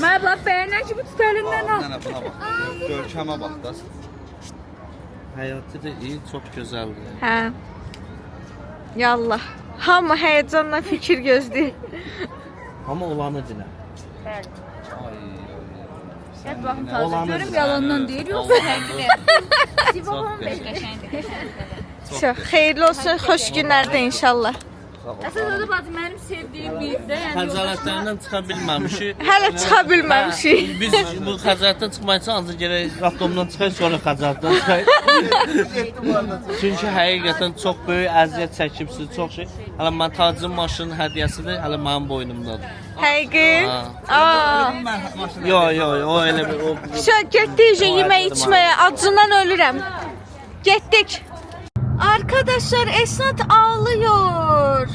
E: Mən bax bəyənən ki, bu tutalindən al.
D: Nənə buna bax. Görkəmə bax da.
C: Həyatı da iyi, çox gözəldir.
A: Hə. Yallah. Hamı həyəcanla fikir gözləyir.
C: Amma olanı dinə.
E: Gəl baxım
C: Olanı
E: tazı. Görüm
C: dinə.
E: yalandan deyir, yoxsa həqiqətən.
B: Sivabon 5 qəşəngdir.
A: Çox xeyirli olsun, xoş günlərdə inşallah.
E: Əsas odur bacım, mənim sevdiyim bir də. Yəni
C: Xəcalətlərindən çıxa bilməmişik.
A: Hələ çıxa bilməmişik.
C: Biz bu xəcalətdən çıxmaq üçün ancaq gərək avtomobildən çıxaq, sonra xəcalətdən çıxaq. Çünki həqiqətən çox böyük əziyyət çəkibsiniz, çox şey. Hələ mən tacirin maşının hədiyyəsidir, hələ mənim boynumdadır.
A: Həqiqi?
C: Ha.
A: Aa.
C: Yo, o elə bir o.
A: Getdik yemək içməyə, acından ölürəm. Getdik. Arkadaşlar Esnat ağlıyor.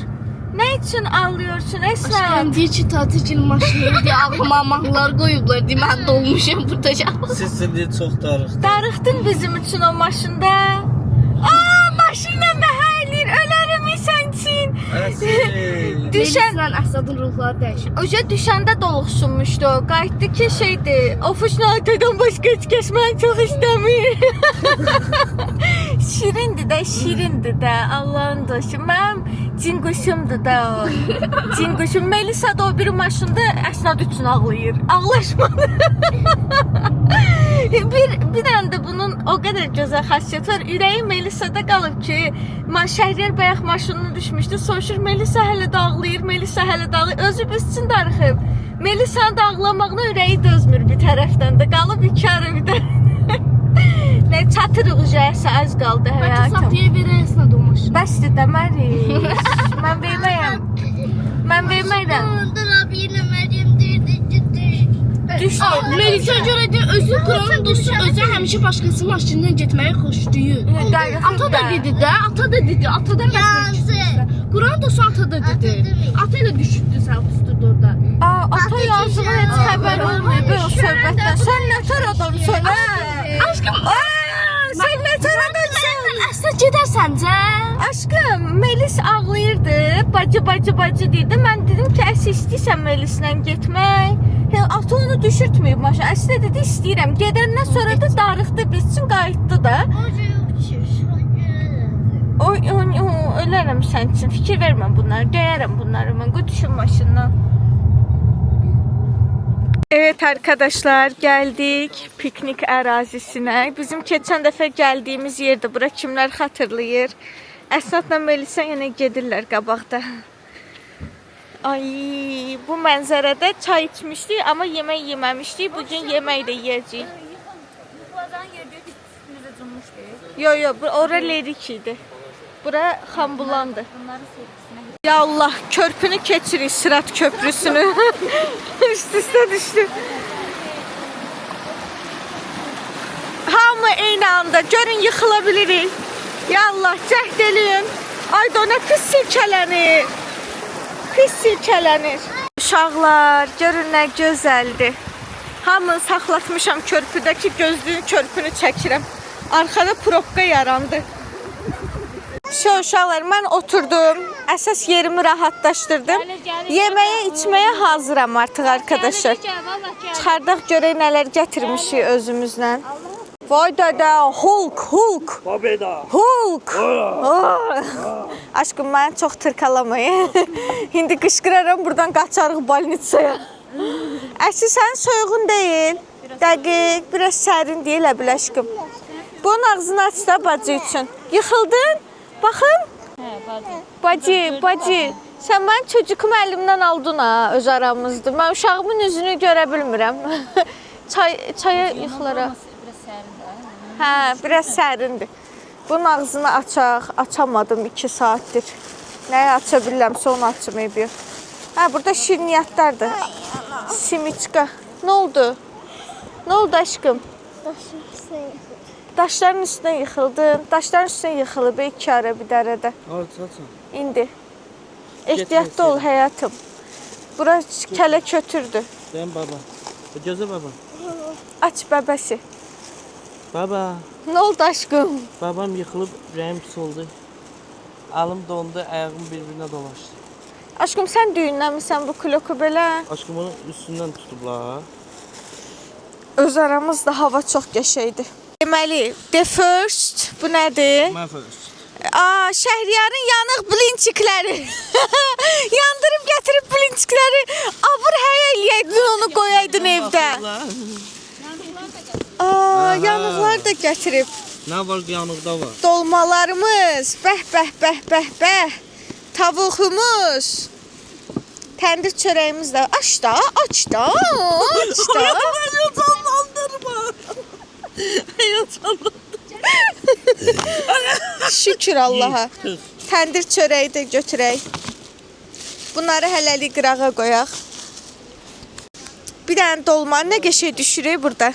A: Ne için ağlıyorsun Esnat?
F: Aşkım deyir ki, tatil maşını diye ağlıma mahnılar koyublar diye ben dolmuşum burada.
C: Siz indi çox darıxdınız.
A: Darıxdın bizim için o maşında. Aa, maşınla da hərliyir, ölərəm sən için. Düşən,
F: Melisa'nın Əsədin ruhları dəyişir.
A: oca düşəndə doluxsunmuşdu o. Qayıtdı ki şeydi, ofuşnatadan başqa heç kəs məni çox istəmir. Şirindir də, şirindir də, Allahın dostu. Mənim cinguşumdur da o. Cinguşum. Melisa da o biri maşında Əsnad üçün ağlayır. Ağlaşmadı. bir dənə də bunun o qədər gözəl xassiyyəti var. Ürəyi Melisa'da qalıb ki, Şəhriyar bayaq maşınına düşmüşdü. Soruşur, Melisa hələ də ağlayır, Melisa hələ də ağlayır. Özü biz üçün darıxıb. Melisa'nın da ağlamağına ürəyi dözmür bir tərəfdən də. Qalıb iki ara bir də. Nə çatırıq ujayəsə az qaldı
F: Bəlkə
A: həyatım.
F: saxtaya verən Əsəd o maşını.
A: Bəsdir demərik. Mən verməyəm. Mən verməyəm.
F: Ondan abi yine Meryem deyirdi ki
A: Düşdü.
F: Melisa görə deyir, özü Quranın dostu özü həmişə başqasının maşınından getməyi xoşlayır. Ata da dedi də, ata da dedi, atadan məsələ. Quran dostu ata da dedi. Ata da düşübdü sən usturdu orada.
A: Aa, ata yazığı heç xəbər olmuyor bu söhbətdən. Sən nə tər adamsan, hə?
F: Aşkım,
A: Sən nə tər adamsan?
F: Əsəd gedərsəncə?
A: Aşkım, Melis ağlayırdı. Bacı deyirdi. Mən dedim ki, əs istəyirsən Melislə getmək. Ata onu düşürtməyib maşın. Əslə dedi, istəyirəm. Gedəndən sonra da darıxdı, biz üçün qayıtdı da. Ölərəm sən üçün. Fikir verməm bunları. Döyərəm bunları. Mən qoy düşün maşından. Evet arkadaşlar, geldik piknik ərazisinə. Bizim keçən dəfə gəldiyimiz yerdə. Bura kimlər xatırlayır? Əsnadla Melisa yenə gedirlər qabaqda. Ay, bu mənzərədə çay içmişdik, amma yemək yeməmişdik. Bugün yemək də yeyəcəyik.
E: Yuxulardan yer deyir ki, üstümüzə cunmuşdur.
A: Yo, ora lerik idi. Bura Xambulandı.
E: Bunların sevgisine
A: Ya Allah, körpünü keçirik, Sırat köprüsünü. Üst-üstə düşdü. Hamı eyni anda, görün yıxıla bilirik. Ya Allah, cəhd eləyin. Ay da ona pis silkələnir. Pis silkələnir. Uşaqlar, görün nə gözəldir. Hamını saxlatmışam körpüdəki gözlüyün körpünü çəkirəm. Arxada probka yarandı. Uşaqlar, mən oturdum. Əsas yerimi rahatlaşdırdım. Yeməyə, içməyə hazıram artıq arkadaşlar. Çıxardaq görək nələr gətirmişik özümüzlə. Vay dədə, Hulk.
C: Babeda.
A: Hulk. Aşkım, məni çox tırkalamayın. İndi qışqıraram, buradan qaçarıq balnitsaya. Əsi, sənin soyuğun deyil. Dəqiq, biraz sərin deyil əbil aşkım. Bunun ağzını aç da bacı üçün. Yıxıldın? Baxın. Bacı. Sən mənim çocuğumu əlimdən aldın ha, öz aramızdır. Mən uşağımın üzünü görə bilmirəm. Çaya yıxılaraq. Hə, biraz sərindir. Bunun ağzını açaq. Açamadım 2 saatdir. Nəyi aça bilirəmsə onu açmayıb. Hə, burada şirniyyatlardır. Simiçka. Nə oldu? Nə oldu aşkım? Daşların üstünə yıxıldın. Daşların üstünə yıxılıb 2 ara bir dərədə. İndi. Ehtiyatlı ol həyatım. Bura kələ kötürdü.
C: Sən baba. Gözə baba.
A: Aç bəbəsi.
C: Baba.
A: Nə oldu aşkım?
C: Babam yıxılıb, ürəyim pis oldu. Alım dondu, ayağım bir-birinə dolaşdı.
A: Aşkım, sən düyünləmirsən bu kloku belə?
C: Aşkım onu üstündən tutublar.
A: Öz aramızda hava çox qəşəngdir. Deməli, the first, bu nədir?
C: My first.
A: Şəhriyarın yanıq blinçikləri. Yandırıb gətirib blinçikləri. Abur həyə eləyəydin, onu qoyaydın evdə. Yanıqlar da gətirib.
C: Nə var yanıqda var?
A: Dolmalarımız, bəh. Tavuğumuz. Təndir çörəyimiz də. Aç da. Şükür Allaha. Təndir çörəyi də götürək. Bunları hələlik qırağa qoyaq. Bir dənə dolma nə qəşəng düşürük burada.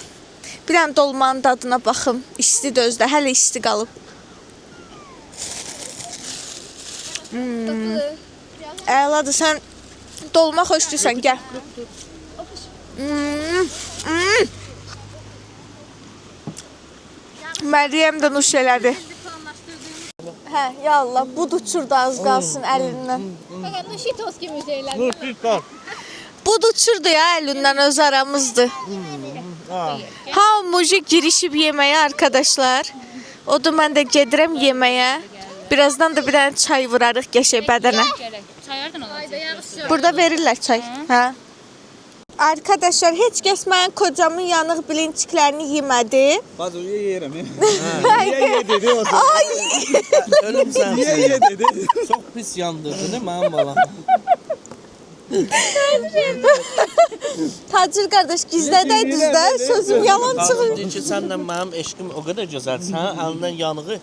A: Bir dənə dolmanın dadına baxım. İsti də özdə, hələ isti qalıb. Əladır, sən dolma xoşdursan, gəl. Məryəm də nuş elədi. Hə, ya Allah, bud uçurdu az qalsın əlindən. Bud uçurdu ya əlindən, öz aramızdır. Ha, mujik girişib yeməyə arkadaşlar. Odur, mən də gedirəm yeməyə. Birazdan da bir dənə çay vurarıq qəşəng bədənə.
B: Çayardan olacaq.
A: Burada verirlər çay. Hə. Arkadaşlar, heç kəs mənim kocamın yanıq bilinçiklərini yemədi.
D: Bazı yeyirəm. Ye dedi o zaman.
C: Ölüm sən.
D: Ye dedi.
C: Çox pis yandırdı, değil mi mənim balam?
A: Tacir qardaş, gizlədəydiniz də, sözüm yalan çıxır.
C: Deyir ki, sənlə mənim eşqim o qədər gözəl. Sənin əlindən yanığı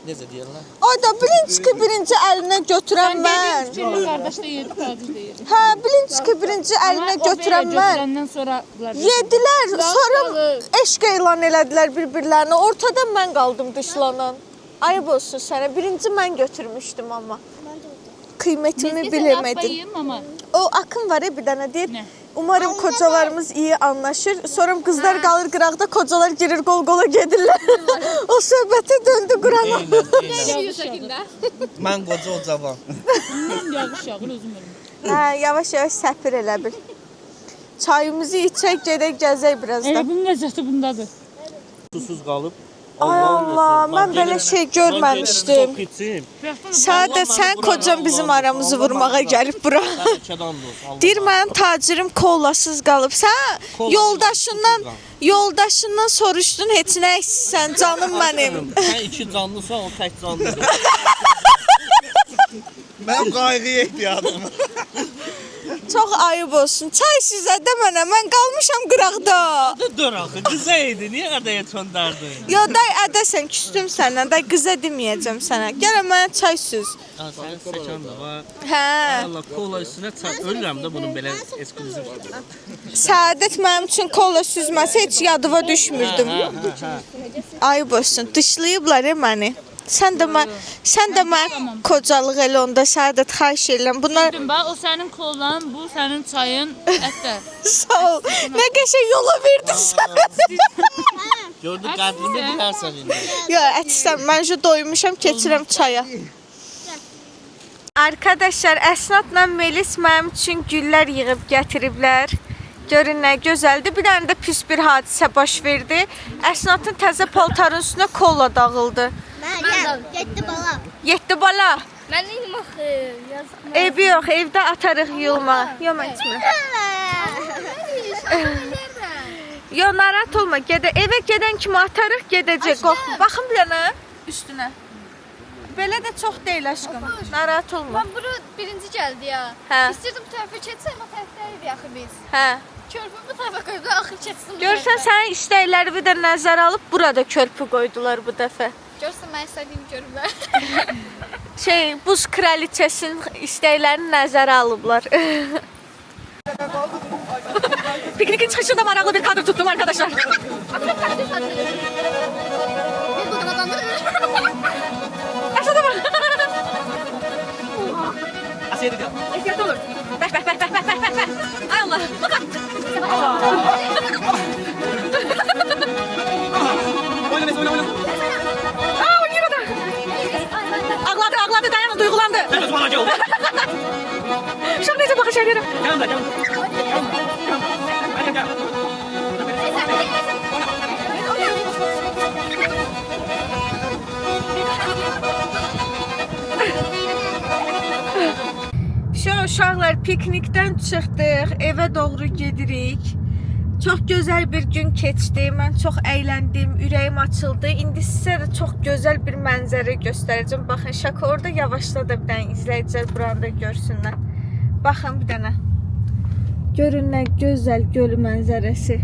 C: necə deyirlər?
A: Ayda bilinçiki birinci əlinə götürən mən.
B: Qardaş da yedi, tacir da yedi.
A: Hə, bilinçiki birinci əlinə götürən mən.
B: Götürəndən sonra
A: Yedilər, sonra eşq elan elədilər bir-birlərinə. Ortada mən qaldım dışlanan. Ayıb olsun sənə, birinci mən götürmüşdüm amma. Qiymətimi biləmədin. O akım var bir dənə deyir. Umarım kocalarımız iyi anlaşır. Sonra qızlar qalır qıraqda, kocalar girir qol-qola gedirlər. O söhbəti döndü qurana.
C: Mən qoca o cavan.
A: Hə, yavaş-yavaş səpir elə bil. Çayımızı içək, gedək gəzək birazdan.
B: bunun ləzzəti bundadır.
C: Susuz qalıb.
A: Ay Allah, mən belə şey görməmişdim. Səadət, sən kocan bizim aramızı vurmağa gəlib bura. Deyir, mənim tacirim kollasız qalıb. Sən yoldaşından soruşdun, heç nə istəyirsən, canım mənim.
C: Sən 2 canlısan, o tək canlıdır.
D: Mən qayğıya ehtiyacım.
A: Çox ayıb olsun. Çay sizə də mənə, mən qalmışam qıraqda.
C: Dur axı, qıza idi, niyə ədəyə çöndərdin?
A: Yo, day ədəsən, küstüm səndən, day qıza deməyəcəm sənə. Gələ mənə çay süz.
C: Sənin stəkan da var.
A: Hə.
C: Allah, kola üstünə çay, ölürəm də bunun belə ekskluziv.
A: Səadət mənim üçün kola süzməsə heç yadıma düşmürdüm. Ayıb olsun, dışlayıblar məni. Sən də mən kocalıq elə onda Səadət xahiş edirəm. Bunlar
B: O sənin kollan, bu sənin çayın, ətlər.
A: sağ ol. Nə qəşəng yola verdin sən.
C: Gördük qədrini bilərsən indi.
A: Yo, ət istəm. Məncə doymuşam, keçirəm çaya. Arkadaşlar, Əsnadla Melis mənim üçün güllər yığıb gətiriblər. Görün nə gözəldir. Bir dənə də pis bir hadisə baş verdi. Əsnadın təzə paltarın üstünə kolla dağıldı.
F: Mən 7 bala.
A: 7 bala.
F: Mən inim axı. Yazıq.
A: Eybi yox, evdə atarıq yığılma. Yo, mən içmə. Yo, narahat olma. Evə gedən kimi atarıq, gedəcək. Qorxma. Baxın bir dənə üstünə. Belə də çox deyil aşkım. Narahat olma.
F: Mən bura birinci gəldi ya.
A: Hə.
F: İstirdim bu tərəfə keçsəm, o tərəfdəydik axı biz.
A: Hə.
F: Körpü bu tərəfə qoyublar, axır keçsin.
A: Görsən sənin istəkləri bir də nəzərə alıb burada körpü qoydular bu dəfə.
F: Görsən mən istədiyimi görüblər.
A: Buz kraliçəsinin istəklərini nəzərə alıblar. Piknikin çıxışında maraqlı bir kadr tuttum arkadaşlar. Aşağıda var.
C: Asiyə dedim.
A: Ehtiyatlı olur. Bəh. Ay Allah. Aa, oynayamadı. Ağladı, dayanın, duygulandı.
C: Sən bana oldu.
A: Uşaq necə baxış edirəm.
C: Gəl.
A: Uşaqlar, piknikdən çıxdıq, evə doğru gedirik. Çox gözəl bir gün keçdi. Mən çox əyləndim, ürəyim açıldı. İndi sizə də çox gözəl bir mənzərə göstərəcəm. Baxın, Şaka orada yavaşla da bir dənə izləyicilər buranı da görsünlər. Baxın bir dənə. Görün nə gözəl göl mənzərəsi.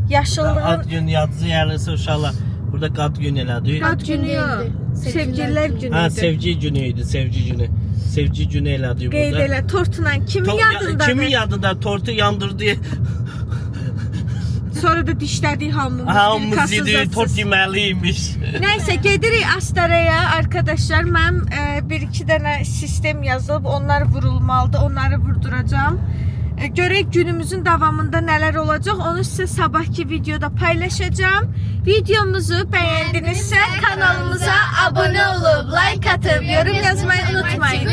A: Yaşıllığın
C: Ad gün yadıcı yerləsə uşaqlar. Burada qad gün elədi.
A: Qad günü yox, sevgililər günü
C: Ha,
A: idi.
C: sevgi günü idi, sevgi günü. Sevgi günü elədi
A: Qeyd
C: burada.
A: elə, tortla kimin yadındadır?
C: Kimin yadında tortu yandırdı?
A: Sonra da dişlədik hamımız.
C: Hamımız yedi, tort yeməliymiş.
A: Nəysə, gedirik Astaraya arkadaşlar. Mənim 1-2 dənə sistem yazılıb, onlar vurulmalıdır. Onları vurduracağam. Görək günümüzün davamında nələr olacaq. Onu sizə sabahki videoda paylaşacağım. Videomuzu bəyəndinizsə kanalımıza abunə olub, like atıb, yorum yazmayı unutmayın.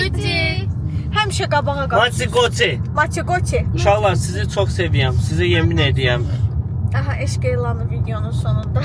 A: Həmişə qabağa qalın.
C: Maçikoçi.
A: Maçikoçi.
C: Uşaqlar, sizi çox sevirəm. Sizə yemin edirəm.
A: Aha, eşq elanı videonun sonunda.